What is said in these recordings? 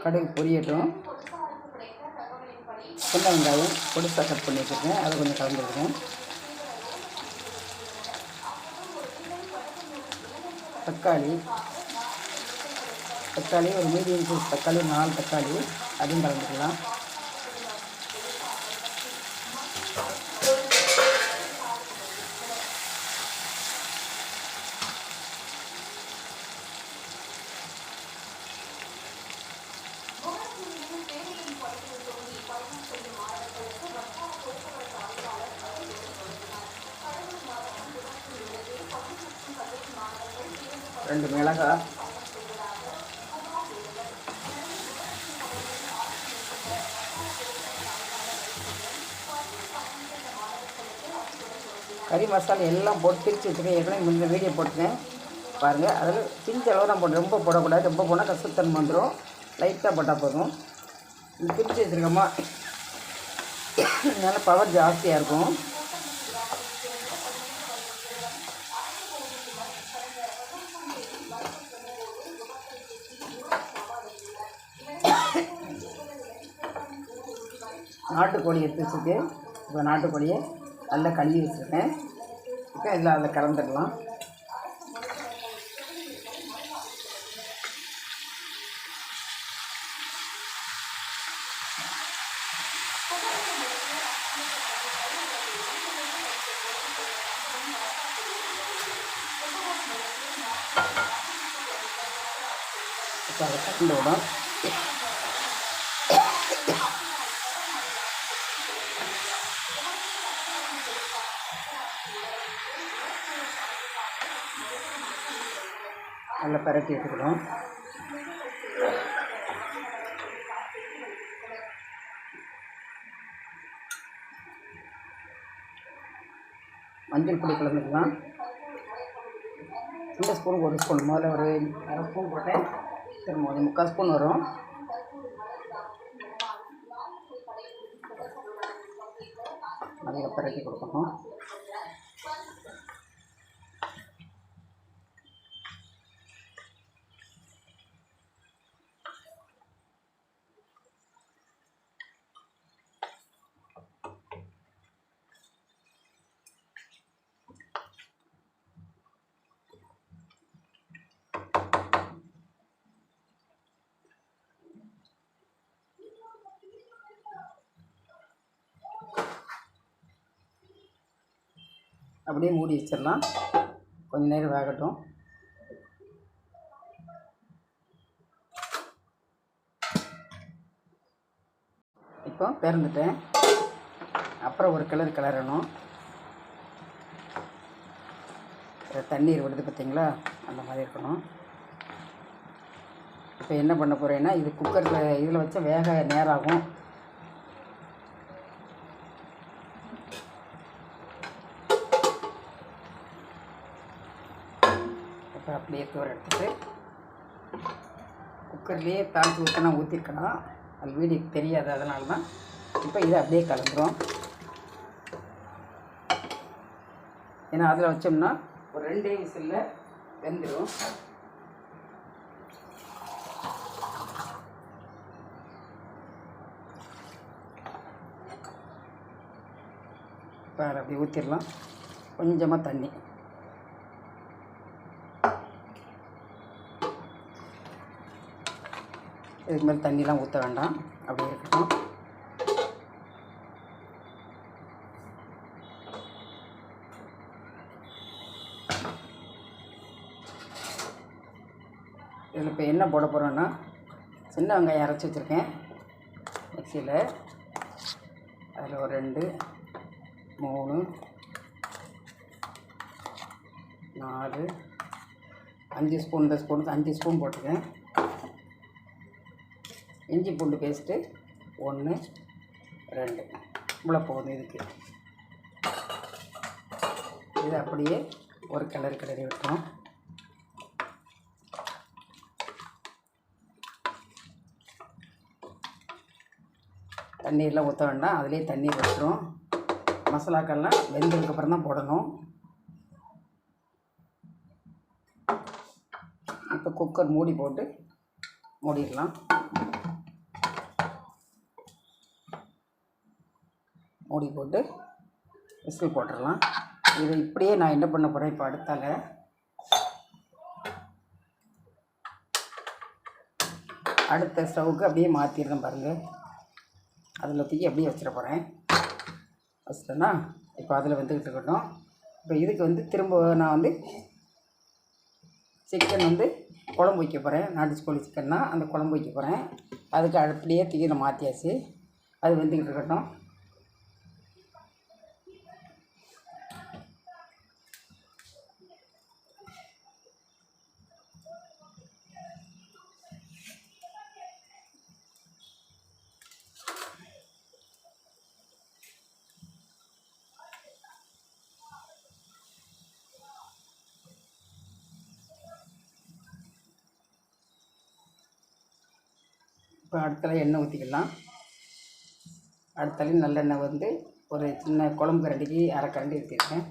கடுகு பொரியட்டும். சின்ன வெங்காயம் பொடிசாக கட் பண்ணி வச்சுருக்கேன், அதை கொஞ்சம் கலந்துருக்கேன். தக்காளி ஒரு மீடியம் சைஸ் தக்காளி, 4 தக்காளி, அதையும் கலந்துக்கலாம். ரெண்டு மிளகாய், கறி மசாலா எல்லாம் போட்டு பிரித்து வச்சுருக்கேன். ஏற்கனவே இந்த வீடியோ போட்டுருக்கேன் பாருங்கள். அதில் சிஞ்ச அளவு தான் போட்டு, ரொம்ப போடக்கூடாது. ரொம்ப போனால் கசத்தன்மை வந்துடும். லைட்டாக போட்டால் போதும். இது பிரித்து வச்சுருக்கோமா, அதனால் பவர் ஜாஸ்தியாக இருக்கும். நாட்டுக்கோழி எடுத்து வச்சுருக்கு. இப்போ நாட்டுக்கோழியை நல்லா கழுவி வச்சுருக்கேன். இப்போ இதில் அதில் கலந்துடலாம். இப்போ அதை கலந்து விடும். நல்லா பரட்டி எடுத்துக்கணும். மஞ்சள் பொடி கலந்துக்கலாம். 2 ஸ்பூனுக்கு 1 ஸ்பூன், முதல்ல ஒரு 1/2 ஸ்பூன் போட்டேன், திரும்ப 3/4 ஸ்பூன் வரும். நல்லா பரட்டி கொடுக்கணும். அப்படியே மூடி வச்சிடலாம். கொஞ்ச நேரம் வேகட்டும். இப்போ திறந்துட்டேன். அப்புறம் ஒரு கிளறணும். தண்ணீர் விடுது பார்த்தீங்களா, அந்த மாதிரி இருக்கணும். இப்போ என்ன பண்ண போகிறேன்னா, இது குக்கரில் இதில் வச்சா வேக நேரம் ஆகும். இப்போ அப்படியே தூர எடுத்துட்டு குக்கர்லேயே தாளித்து ஊற்றினா ஊற்றிருக்கலாம். அது வீடியோக்கு தெரியாது, அதனால தான். இப்போ இதை அப்படியே கலந்துரும். ஏன்னா அதில் வச்சோம்னா ஒரு 2 விசிலில் வெந்துடும். இப்போ அதை அப்படி ஊற்றிடலாம். கொஞ்சமாக தண்ணி, இதுக்கு மேலே தண்ணிலாம் ஊற்ற வேண்டாம், அப்படியே இருக்கட்டும். இதில் இப்போ என்ன போட போகிறோன்னா, சின்ன வெங்காயம் அரைச்சி வச்சுருக்கேன் மிக்சியில். அதில் ஒரு 2, 3, 4, 5 ஸ்பூன், இந்த ஸ்பூனுக்கு 5 ஸ்பூன் போட்டுருக்கேன். இஞ்சி பூண்டு பேஸ்ட்டு 1, 2 இவ்வளோ போதும் இதுக்கு. இது அப்படியே ஒரு கிளறி விட்டுரும். தண்ணீர்லாம் ஊற்ற வேண்டாம், அதிலே தண்ணீர் வச்சிரும். மசாலாக்கள்லாம் வெந்ததுக்கப்புறம் தான் போடணும். இப்போ குக்கர் மூடி போட்டு மூடிடலாம். மூடி போட்டு விசில் போட்டுடலாம். இதை இப்படியே நான் என்ன பண்ண போகிறேன், இப்போ அடுத்தால அடுத்த ஸ்டவ்வுக்கு அப்படியே மாற்றிடுறேன் பாருங்கள். அதில் தூக்கி அப்படியே வச்சிட போகிறேன். வச்சிட்டேன்னா இப்போ அதில் வந்துக்கிட்டு இருக்கட்டும். இப்போ இதுக்கு திரும்ப நான் சிக்கன் குழம்பு வைக்க போகிறேன். நாட்டுக்கோழி சிக்கன்னா அந்த குழம்பு வைக்க போகிறேன். அதுக்கு அடுப்புலேயே தூக்கி நான் மாற்றியாச்சு. அது வந்துக்கிட்டு இருக்கட்டும். இப்போ அடுத்தல எண்ணெய் ஊற்றிக்கலாம். அடுத்தாலையும் நல்லெண்ணெய் ஒரு சின்ன குழம்பு கரண்டிக்கு அரை கரண்டி ஊற்றிருக்கேன்.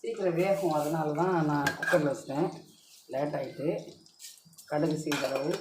சீக்கிரம் வேகும், அதனால தான் நான் குக்கரில் வச்சிட்டேன். லேட் ஆகிட்டு. கடுகு சீரளவு,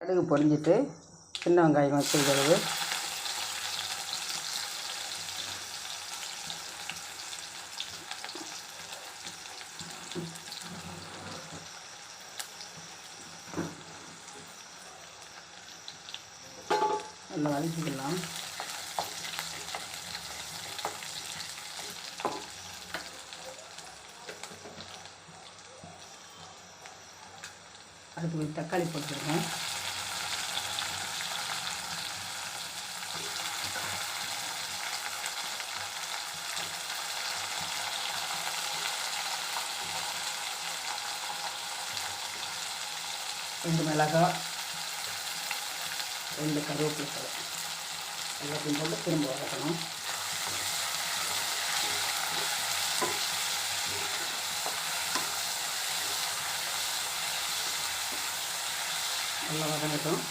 கடுகு பொரிஞ்சிட்டு சின்ன வெங்காயம் வச்சுக்கிறது, நல்லா வதக்கிக்கலாம். அதுக்கு ஒரு தக்காளி போட்டுருக்கேன். ரெண்டு மிளகாய், ரெண்டு கருவேப்பிலை எல்லாத்தையும் போட்டு திரும்ப வதக்கணும். நல்லா வதங்கட்டும்.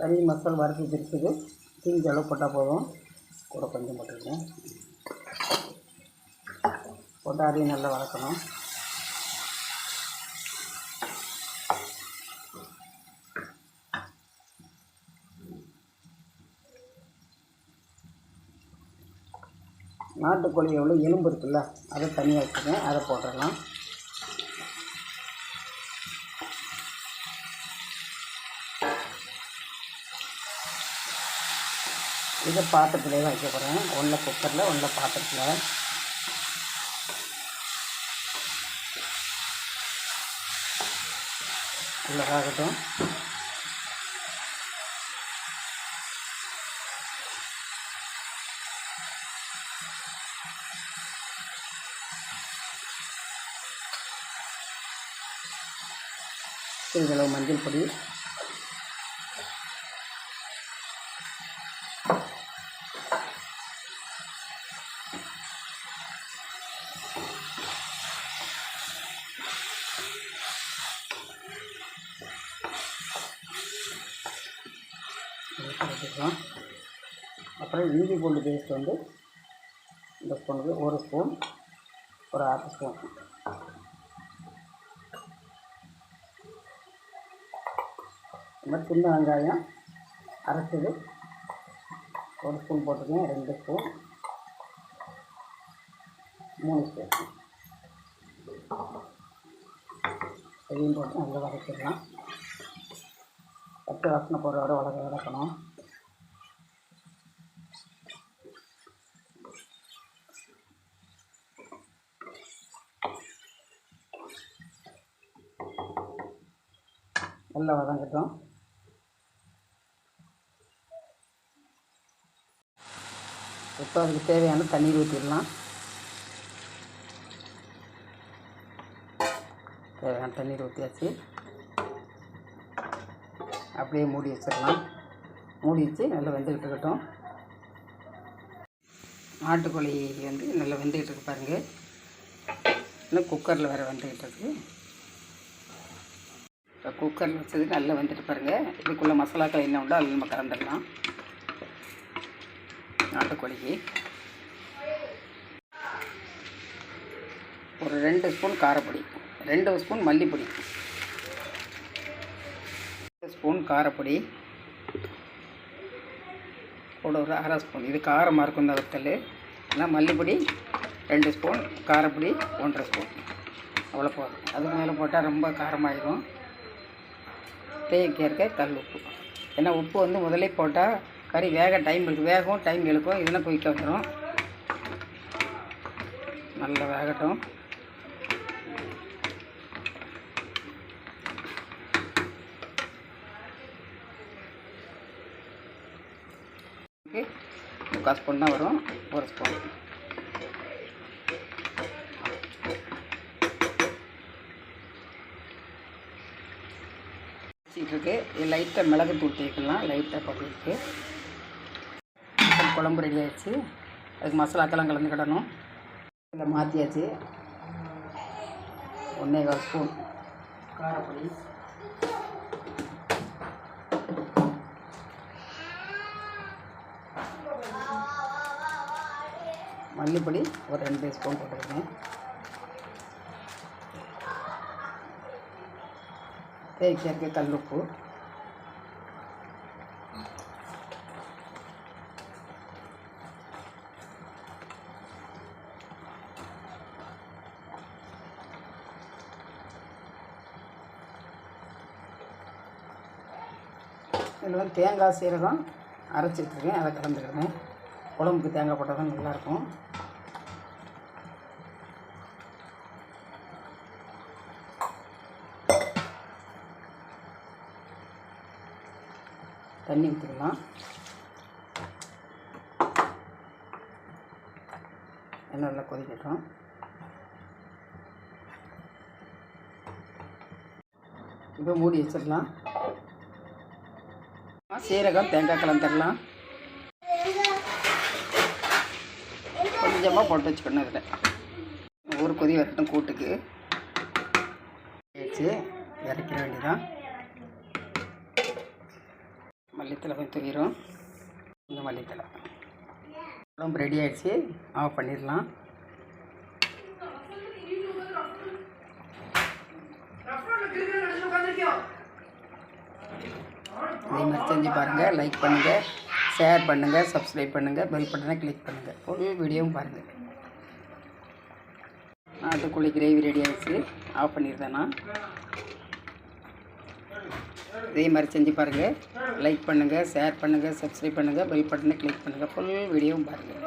கறி மசாலா வறுத்து இருக்குது. தீஞ்ச அளவு போட்டால் போதும். கூட கொஞ்சம் போட்டுருக்கேன். போட்டு அதையும் நல்லா வதக்கணும். நாட்டுக்கோழி எவ்வளோ எலும்பு இருக்குல்ல, அதை தனியாக வச்சுக்கேன். அதை போட்டுடலாம். இதை பாத்திரத்துலேயே தான் வைக்க போகிறேன். ஒன்றில் குக்கரில், ஒன்றில் பாத்திரத்தில். நல்லதாகட்டும். சிறிதளவு மஞ்சள் பொடி, அப்புறம் இஞ்சி பூண்டு பேஸ்ட் இந்த ஸ்பூனுக்கு ஒரு ஸ்பூன், ஒரு அரை ஸ்பூன். இந்த மாதிரி சின்ன வெங்காயம் அரைச்சது ஒரு ஸ்பூன் போட்டுக்கேன். 2 ஸ்பூன், 3 ஸ்பூன் இதையும் போட்டு நல்லா வதக்கிடலாம். பச்சை வாசனை போடுற வர வதக்கணும். நல்லா வதங்கட்டும். இப்போ அதுக்கு தேவையான தண்ணீர் ஊற்றிடலாம். தேவையான தண்ணீர் ஊற்றியாச்சு. அப்படியே மூடி வச்சிடலாம். மூடி வச்சு நல்லா வெந்துக்கிட்டு இருக்கட்டும். நாட்டுக்கோழி வந்து நல்லா வெந்துக்கிட்டு இருக்கு பாருங்கள். இன்னும் குக்கரில் வேறு வெந்துக்கிட்டு இருக்குது. இப்போ குக்கரில் வச்சது நல்லா வெந்துட்டு பாருங்கள். இதுக்குள்ளே மசாலாக்கள் என்ன உண்டோ அதில் நம்ம கலந்துடலாம். நாட்டுக்கோழிக்கு ஒரு 2 ஸ்பூன் காரப்பொடி, 2 ஸ்பூன் மல்லிப்பொடி, 2 ஸ்பூன் காரப்பொடி, கூட ஒரு 1/2 ஸ்பூன், இது காரமாக இருக்கும் இந்த வத்தல். ஆனால் மல்லிப்பொடி 2 ஸ்பூன், காரப்பொடி 1/2 ஸ்பூன், அவ்வளோ போதும். அதுக்கு மேலே போட்டால் ரொம்ப காரமாகிடும். தேவைக்கேற்க கல் உப்பு. ஏன்னா உப்பு வந்து முதலே போட்டால் கறி டைம் இழுக்கும். இதெல்லாம் குயிக்காக வந்துடும். நல்லா வேகட்டும். முக்கால் ஸ்பூன் தான் வரும், 1 ஸ்பூன். வச்சிட்ருக்கு. இது லைட்டாக மிளகு தூள் தேய்க்கலாம். லைட்டாக போட்டுருக்கு. குழம்பு ரெடி ஆகிடுச்சு. அதுக்கு மசாலாக்கெல்லாம் கலந்துக்கிடணும். இதில் மாற்றியாச்சு. 1/4 ஸ்பூன் காரப்பொடி, மல்லிப்பொடி ஒரு 2 ஸ்பூன் போட்டுருக்கேன். தேவைக்கேற்க கல் உப்பு, இதில் வந்து தேங்காய் சீரகம் அரைச்சிட்ருக்கேன். அதை கலந்துக்கிறேன். குழம்புக்கு தேங்காய் போட்டால் தான் நல்லாயிருக்கும். தண்ணி ஊற்றிக்கலாம். நல்லா கொதிக்கட்டும். இப்போ மூடி வச்சிடலாம். சீரகம் தேங்காய் கலந்துடலாம். கொஞ்சமாக போட்டு வச்சுக்கணும். இதில் ஒரு கொதி வரட்டும். கூட்டுக்கு வச்சு இறக்கிற வேண்டியதான். மல்லித்தலை கொஞ்சம் தூக்கிடும். இந்த மல்லித்தலை குழம்பு ரெடி ஆகிடுச்சு. ஆஃப் பண்ணிடலாம். இதே மாதிரி செஞ்சு பாருங்கள். லைக் பண்ணுங்கள், ஷேர் பண்ணுங்கள், சப்ஸ்கிரைப் பண்ணுங்கள், பெல் பட்டனை கிளிக் பண்ணுங்கள். ஃபுல் வீடியோவும் பாருங்கள். நாட்டுக்கோழி கிரேவி ரெடி ஆகிடுச்சு. ஆஃப் பண்ணியிருந்தேன்னா இதே மாதிரி செஞ்சு பாருங்கள். லைக் பண்ணுங்கள், ஷேர் பண்ணுங்கள், சப்ஸ்கிரைப் பண்ணுங்கள், பெல் பட்டனை கிளிக் பண்ணுங்கள். ஃபுல் வீடியோவும் பாருங்கள்.